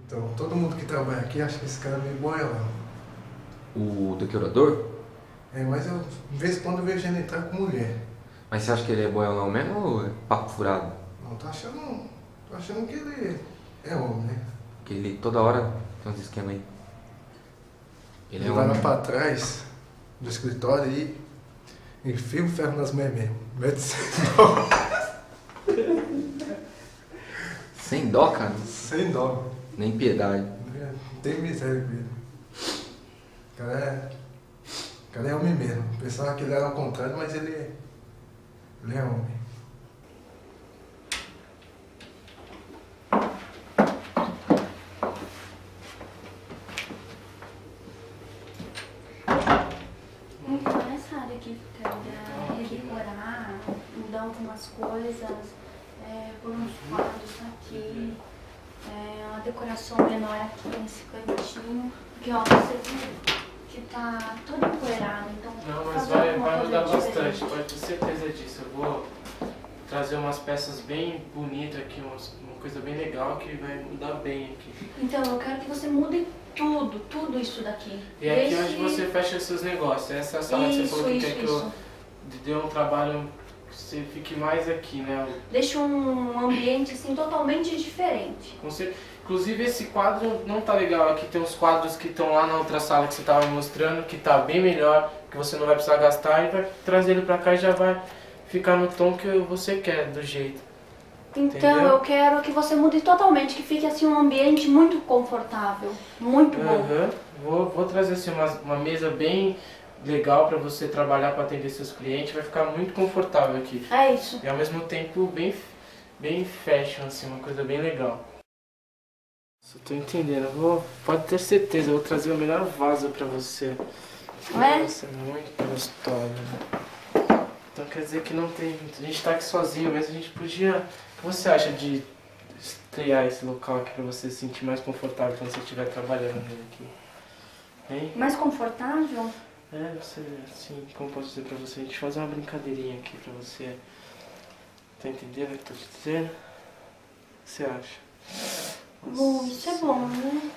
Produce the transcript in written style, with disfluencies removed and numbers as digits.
Então, todo mundo que trabalha aqui acha que esse cara é meio boiolão. O decorador? É, mas eu, de vez em quando, eu vejo ele entrar com mulher. Mas você acha que ele é boiolão mesmo ou é papo furado? Não, tô achando que ele é homem, né? Que ele toda hora tem uns esquemas aí. Ele Ele é vai lá homem. pra trás do escritório e enfia o ferro nas meias mesmo. Mete Sem dó, cara. sem dó. Nem piedade. Não tem miséria com ele. O cara é homem mesmo. Pensava que ele era ao contrário, mas ele é homem. Então, essa área aqui fica redecorar, mudar algumas coisas, pôr uns quadros aqui, uma decoração menor aqui nesse cantinho, porque ó, você viu que tá todo empoeirado, então Não, mas fazer vai alguma mudar coisa bastante, diferente. pode ter certeza disso. Eu vou trazer umas peças bem bonitas aqui, uma coisa bem legal que vai mudar bem aqui. Então, eu quero que você mude tudo isso daqui. E aqui Deixe- onde você fecha seus negócios, essa é a sala que você falou que quer que eu dê um trabalho, que você fique mais aqui, né? Deixe um ambiente assim totalmente diferente. Inclusive esse quadro não tá legal, aqui tem uns quadros que estão lá na outra sala que você tava me mostrando, que tá bem melhor, que você não vai precisar gastar e vai trazer ele pra cá e já vai ficar no tom que você quer, do jeito. Então, Entendeu? eu quero que você mude totalmente, que fique assim um ambiente muito confortável, muito bom. Uhum. Vou trazer assim uma mesa bem legal pra você trabalhar pra atender seus clientes, vai ficar muito confortável aqui. É isso. E ao mesmo tempo bem fashion, assim, uma coisa bem legal. Só tô entendendo, pode ter certeza, eu vou trazer o melhor vaso pra você. É? Você é muito gostosa. Né? Então quer dizer que não tem. A gente tá aqui sozinho, mas a gente podia. O que você acha de estrear esse local aqui pra você se sentir mais confortável quando você estiver trabalhando nele aqui? Hein? Mais confortável? Você, assim, como posso dizer pra você? A gente fazer uma brincadeirinha aqui pra você. Tá entendendo o que eu tô te dizendo? O que você acha? Bom, isso é bom, né?